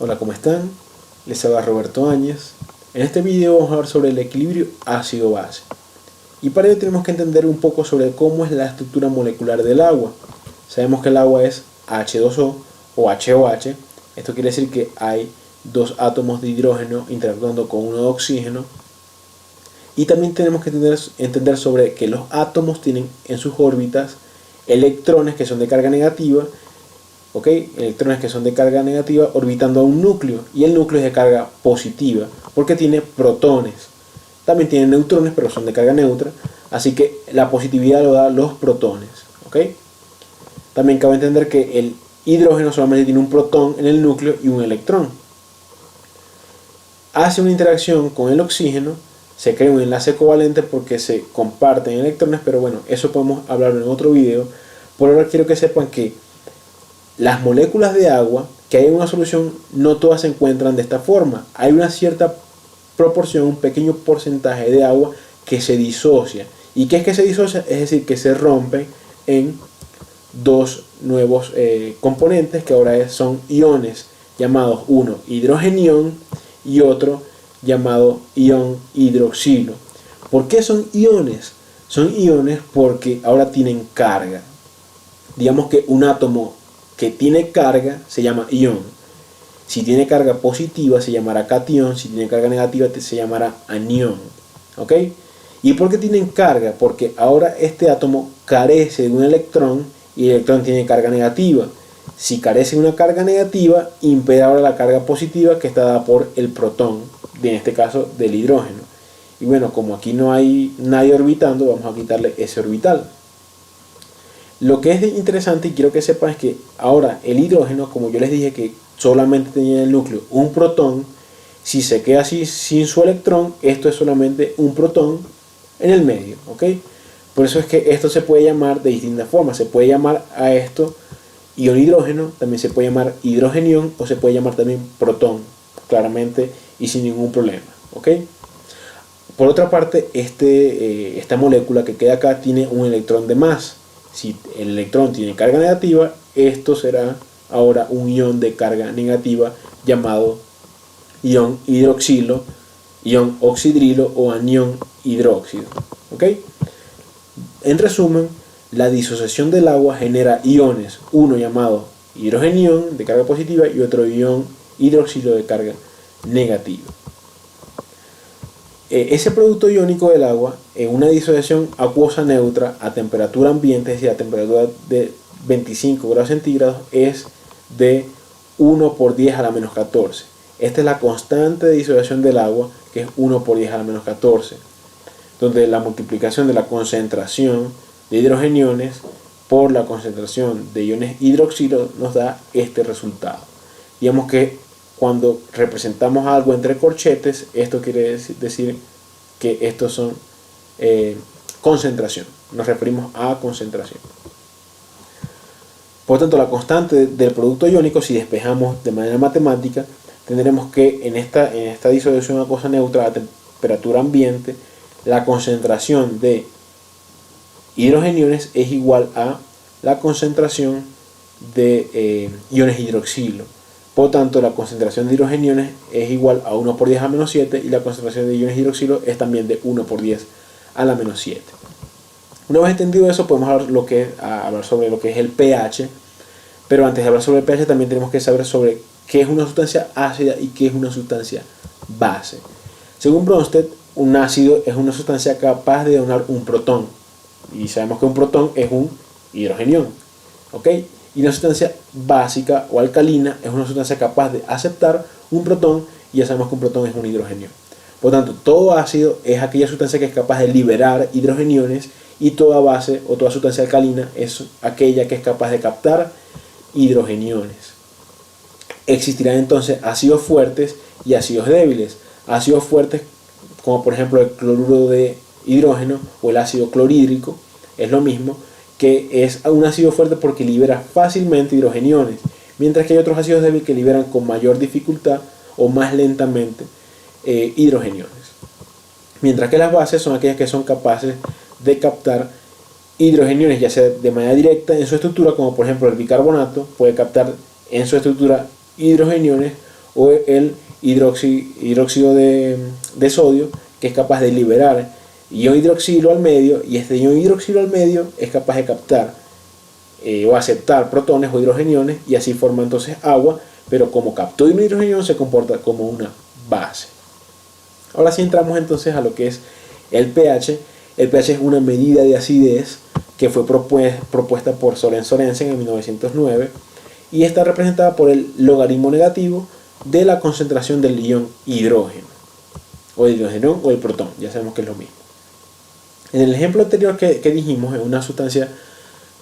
Hola, ¿cómo están? Les habla Roberto Áñez. En este video vamos a hablar sobre el equilibrio ácido-base. Y para ello tenemos que entender un poco sobre cómo es la estructura molecular del agua. Sabemos que el agua es H2O o HOH. Esto quiere decir que hay dos átomos de hidrógeno interactuando con uno de oxígeno. Y también tenemos que entender sobre que los átomos tienen en sus órbitas electrones que son de carga negativa, electrones que son de carga negativa orbitando a un núcleo, y el núcleo es de carga positiva porque tiene protones. También tiene neutrones, pero son de carga neutra, así que la positividad lo da los protones. También cabe entender que el hidrógeno solamente tiene un protón en el núcleo y un electrón. Hace una interacción con el oxígeno, se crea un enlace covalente porque se comparten electrones, pero bueno, eso podemos hablarlo en otro video. Por ahora quiero que sepan que las moléculas de agua que hay en una solución no todas se encuentran de esta forma. Hay una cierta proporción, un pequeño porcentaje de agua que se disocia. ¿Y qué es que se disocia? Es decir, que se rompen en dos nuevos componentes que ahora son iones, llamados uno hidrogenión y otro llamado ion hidroxilo. ¿Por qué son iones? Son iones porque ahora tienen carga. Digamos que un átomo que tiene carga se llama ion. Si tiene carga positiva se llamará catión, si tiene carga negativa se llamará anión. ¿Y por qué tienen carga? Porque ahora este átomo carece de un electrón y el electrón tiene carga negativa. Si carece de una carga negativa, impide ahora la carga positiva que está dada por el protón, en este caso del hidrógeno. Y bueno, como aquí no hay nadie orbitando, vamos a quitarle ese orbital. Lo que es interesante y quiero que sepan es que ahora el hidrógeno, como yo les dije que solamente tenía en el núcleo un protón, si se queda así sin su electrón, esto es solamente un protón en el medio. Por eso es que esto se puede llamar de distintas formas. Se puede llamar a esto ion hidrógeno, también se puede llamar hidrogenión o se puede llamar también protón, claramente y sin ningún problema. Por otra parte, esta molécula que queda acá tiene un electrón de más. Si el electrón tiene carga negativa, esto será ahora un ion de carga negativa llamado ion hidroxilo, ion oxidrilo o anión hidróxido. En resumen, la disociación del agua genera iones, uno llamado hidrogenión de carga positiva y otro ion hidroxilo de carga negativa. Ese producto iónico del agua en una disociación acuosa neutra a temperatura ambiente, es decir, a temperatura de 25 grados centígrados, es de 1 por 10 a la menos 14. Esta es la constante de disociación del agua, que es 1 por 10 a la menos 14, donde la multiplicación de la concentración de hidrogeniones por la concentración de iones hidroxilo nos da este resultado. Digamos que cuando representamos algo entre corchetes, esto quiere decir que estos son concentración. Nos referimos a concentración. Por tanto, la constante del producto iónico, si despejamos de manera matemática, tendremos que en esta disolución acuosa neutra a temperatura ambiente, la concentración de hidrogeniones es igual a la concentración de iones hidroxilo. Por tanto, la concentración de hidrogeniones es igual a 1 por 10 a la menos 7 y la concentración de iones hidroxilo es también de 1 por 10 a la menos 7. Una vez entendido eso, podemos hablar sobre lo que es el pH, pero antes de hablar sobre el pH también tenemos que saber sobre qué es una sustancia ácida y qué es una sustancia base. Según Bronsted, un ácido es una sustancia capaz de donar un protón, y sabemos que un protón es un hidrogenión. Y una sustancia básica o alcalina es una sustancia capaz de aceptar un protón, y ya sabemos que un protón es un hidrogenión. Por tanto, todo ácido es aquella sustancia que es capaz de liberar hidrogeniones, y toda base o toda sustancia alcalina es aquella que es capaz de captar hidrogeniones. Existirán entonces ácidos fuertes y ácidos débiles. Ácidos fuertes como por ejemplo el cloruro de hidrógeno o el ácido clorhídrico, es lo mismo, que es un ácido fuerte porque libera fácilmente hidrogeniones, mientras que hay otros ácidos débiles que liberan con mayor dificultad o más lentamente hidrogeniones. Mientras que las bases son aquellas que son capaces de captar hidrogeniones, ya sea de manera directa en su estructura, como por ejemplo el bicarbonato puede captar en su estructura hidrogeniones, o el hidróxido de sodio, que es capaz de liberar ion hidroxilo al medio, y este ion hidroxilo al medio es capaz de captar o aceptar protones o hidrogeniones, y así forma entonces agua, pero como captó un hidrogenión se comporta como una base. Ahora sí entramos entonces a lo que es el pH. El pH es una medida de acidez que fue propuesta por Søren Sørensen en 1909 y está representada por el logaritmo negativo de la concentración del ion hidrógeno, o el hidrogenón o el protón, ya sabemos que es lo mismo. En el ejemplo anterior que dijimos, en una sustancia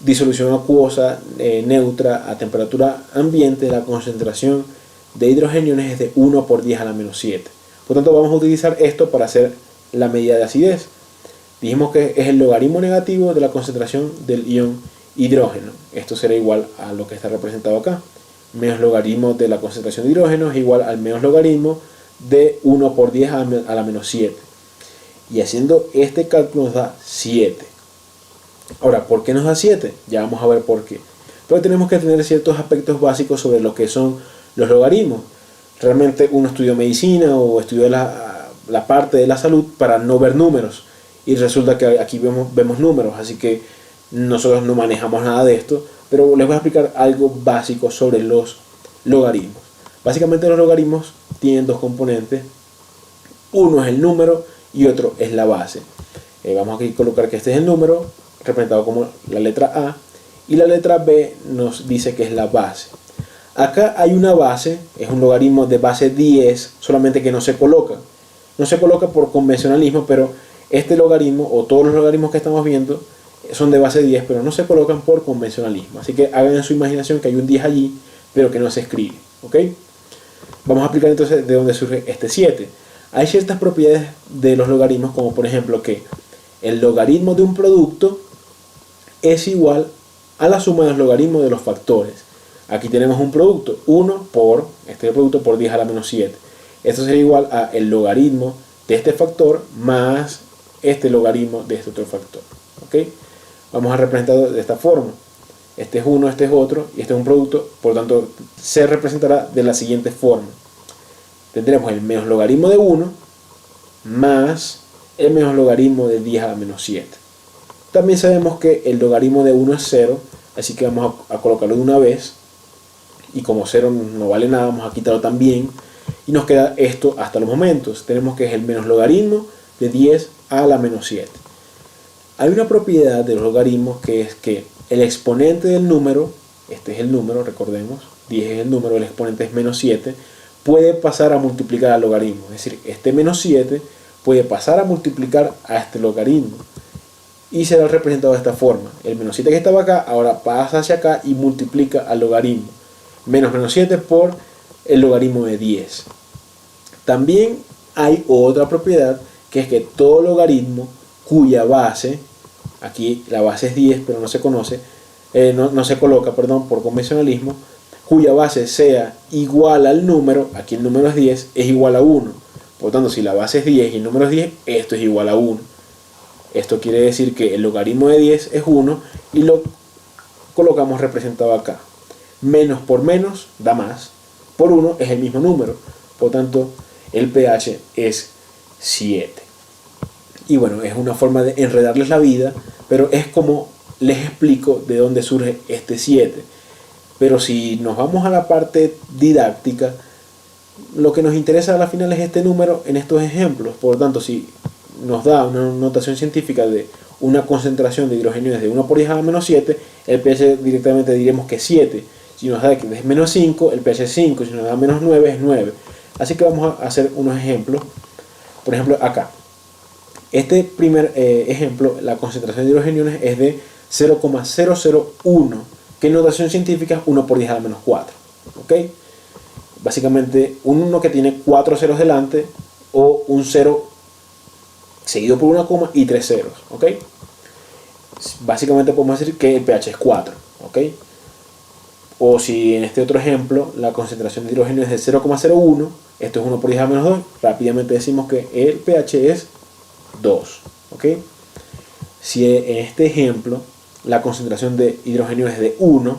disolución acuosa neutra a temperatura ambiente, la concentración de hidrogeniones es de 1 por 10 a la menos 7. Por tanto, vamos a utilizar esto para hacer la medida de acidez. Dijimos que es el logaritmo negativo de la concentración del ion hidrógeno. Esto será igual a lo que está representado acá. Menos logaritmo de la concentración de hidrógeno es igual al menos logaritmo de 1 por 10 a la menos 7. Y haciendo este cálculo nos da 7. Ahora, ¿por qué nos da 7? Ya vamos a ver por qué. Pero tenemos que tener ciertos aspectos básicos sobre lo que son los logaritmos. Realmente uno estudió medicina o estudió la parte de la salud para no ver números. Y resulta que aquí vemos números, así que nosotros no manejamos nada de esto. Pero les voy a explicar algo básico sobre los logaritmos. Básicamente los logaritmos tienen dos componentes. Uno es el número y otro es la base. Vamos aquí a colocar que este es el número, representado como la letra A, y la letra B nos dice que es la base. Acá hay una base, es un logaritmo de base 10, solamente que no se coloca. No se coloca por convencionalismo, pero este logaritmo, o todos los logaritmos que estamos viendo, son de base 10, pero no se colocan por convencionalismo. Así que hagan en su imaginación que hay un 10 allí, pero que no se escribe. ¿Ok? Vamos a aplicar entonces de dónde surge este 7. Hay ciertas propiedades de los logaritmos, como por ejemplo que el logaritmo de un producto es igual a la suma de los logaritmos de los factores. Aquí tenemos un producto, 1 por, este producto por 10 a la menos 7. Esto sería igual a el logaritmo de este factor más este logaritmo de este otro factor. ¿Ok? Vamos a representarlo de esta forma. Este es uno, este es otro, y este es un producto, por lo tanto se representará de la siguiente forma. Tendremos el menos logaritmo de 1 más el menos logaritmo de 10 a la menos 7. También sabemos que el logaritmo de 1 es 0, así que vamos a colocarlo de una vez. Y como 0 no vale nada, vamos a quitarlo también. Y nos queda esto hasta los momentos. Tenemos que es el menos logaritmo de 10 a la menos 7. Hay una propiedad de los logaritmos que es que el exponente del número, este es el número, recordemos, 10 es el número, el exponente es menos 7, puede pasar a multiplicar al logaritmo. Es decir, este menos 7 puede pasar a multiplicar a este logaritmo. Y será representado de esta forma. El menos 7 que estaba acá, ahora pasa hacia acá y multiplica al logaritmo. Menos 7 por el logaritmo de 10. También hay otra propiedad, que es que todo logaritmo cuya base, aquí la base es 10, pero no se conoce, no se coloca, perdón, por convencionalismo, cuya base sea igual al número, aquí el número es 10, es igual a 1. Por tanto, si la base es 10 y el número es 10, esto es igual a 1. Esto quiere decir que el logaritmo de 10 es 1 y lo colocamos representado acá. Menos por menos da más, por 1 es el mismo número. Por tanto, el pH es 7. Y bueno, es una forma de enredarles la vida, pero es como les explico de dónde surge este 7. Pero si nos vamos a la parte didáctica, lo que nos interesa a la final es este número en estos ejemplos. Por lo tanto, si nos da una notación científica de una concentración de hidrogeniones de 1 por 10 a la menos 7, el pH directamente diremos que es 7. Si nos da que es menos 5, el pH es 5. Si nos da menos 9, es 9. Así que vamos a hacer unos ejemplos. Por ejemplo, acá. Este primer ejemplo, la concentración de hidrogeniones es de 0,001, que en notación científica es 1 por 10 a la menos 4. ¿Ok? Básicamente un 1 que tiene 4 ceros delante, o un 0 seguido por una coma y 3 ceros. ¿Ok? Básicamente podemos decir que el pH es 4. ¿Ok? O si en este otro ejemplo la concentración de hidrógeno es de 0,01, esto es 1 por 10 a la menos 2, rápidamente decimos que el pH es 2. ¿Ok? Si en este ejemplo la concentración de hidrógeno es de 1,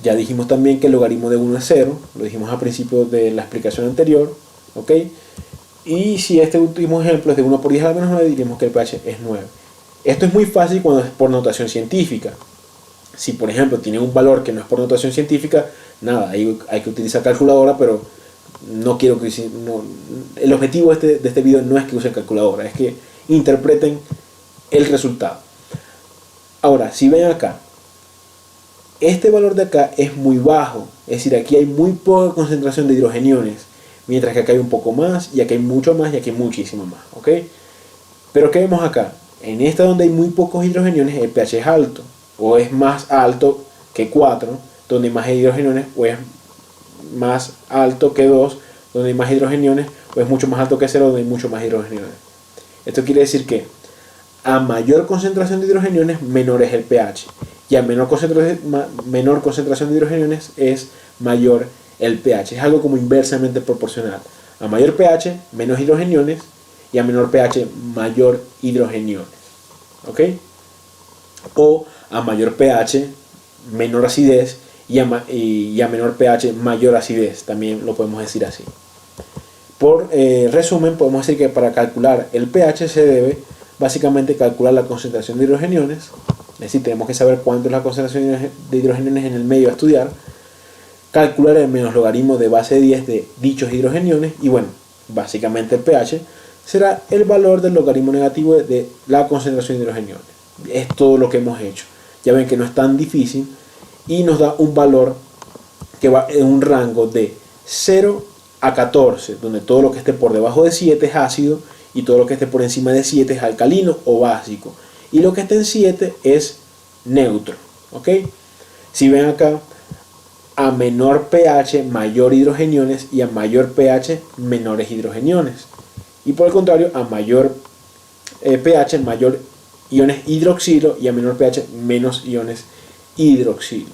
Ya dijimos también que el logaritmo de 1 es 0, lo dijimos al principio de la explicación anterior, ¿ok? Y si este último ejemplo es de 1 por 10 a la menos 9, diríamos que el pH es 9. Esto es muy fácil cuando es por notación científica. Si por ejemplo tiene un valor que no es por notación científica, nada, hay que utilizar calculadora, pero no quiero que el objetivo de este video no es que usen calculadora, es que interpreten el resultado. Ahora, si ven acá, este valor de acá es muy bajo, es decir, aquí hay muy poca concentración de hidrogeniones, mientras que acá hay un poco más, y aquí hay mucho más, y aquí hay muchísimo más, ¿ok? Pero ¿qué vemos acá? En esta donde hay muy pocos hidrogeniones, el pH es alto, o es más alto que 4, donde hay más hidrogeniones, o es más alto que 2, donde hay más hidrogeniones, o es mucho más alto que 0, donde hay mucho más hidrogeniones. Esto quiere decir que a mayor concentración de hidrogeniones, menor es el pH. Y a menor concentración de hidrogeniones es mayor el pH. Es algo como inversamente proporcional. A mayor pH, menos hidrogeniones. Y a menor pH, mayor hidrogeniones. ¿Ok? O a mayor pH, menor acidez. Y a menor pH, mayor acidez. También lo podemos decir así. Por resumen, podemos decir que para calcular el pH se debe básicamente calcular la concentración de hidrogeniones, es decir, tenemos que saber cuánto es la concentración de hidrogeniones en el medio a estudiar, calcular el menos logaritmo de base 10 de dichos hidrogeniones, y bueno, básicamente el pH será el valor del logaritmo negativo de la concentración de hidrogeniones. Es todo lo que hemos hecho. Ya ven que no es tan difícil y nos da un valor que va en un rango de 0 a 14, donde todo lo que esté por debajo de 7 es ácido y todo lo que esté por encima de 7 es alcalino o básico, y lo que esté en 7 es neutro. ¿Ok? Si ven acá, a menor pH mayor hidrogeniones, y a mayor pH menores hidrogeniones, y por el contrario, a mayor pH mayor iones hidroxilo, y a menor pH menos iones hidroxilo.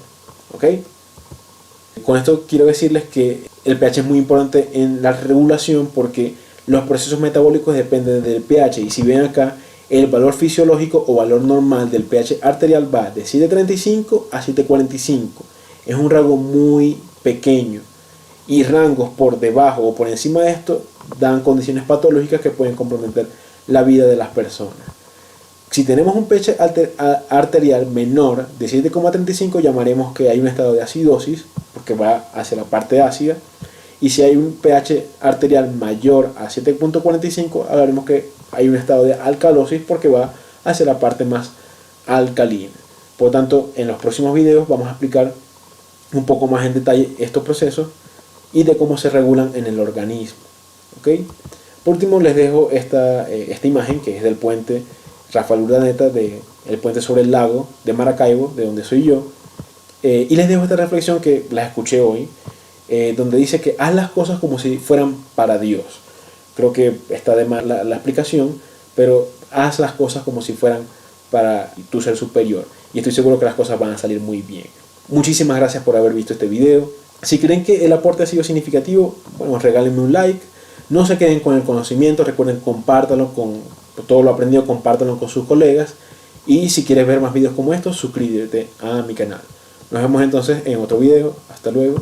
¿Ok? Con esto quiero decirles que el pH es muy importante en la regulación, porque los procesos metabólicos dependen del pH, y si ven acá, el valor fisiológico o valor normal del pH arterial va de 7.35 a 7.45. Es un rango muy pequeño, y rangos por debajo o por encima de esto dan condiciones patológicas que pueden comprometer la vida de las personas. Si tenemos un pH arterial menor de 7.35, llamaremos que hay un estado de acidosis, porque va hacia la parte ácida. Y si hay un pH arterial mayor a 7.45, hablaremos que hay un estado de alcalosis, porque va hacia la parte más alcalina. Por lo tanto, en los próximos videos vamos a explicar un poco más en detalle estos procesos y de cómo se regulan en el organismo. ¿Okay? Por último, les dejo esta imagen, que es del puente Rafael Urdaneta, el puente sobre el lago de Maracaibo, de donde soy yo. Y les dejo esta reflexión que la escuché hoy, donde dice que haz las cosas como si fueran para Dios. Creo que está de más la explicación, pero haz las cosas como si fueran para tu ser superior, y estoy seguro que las cosas van a salir muy bien. Muchísimas gracias por haber visto este video. Si creen que el aporte ha sido significativo, bueno, regálenme un like. No se queden con el conocimiento, recuerden, compártanlo con todo lo aprendido, compártanlo con sus colegas. Y si quieres ver más videos como estos, suscríbete a mi canal. Nos vemos entonces en otro video. Hasta luego.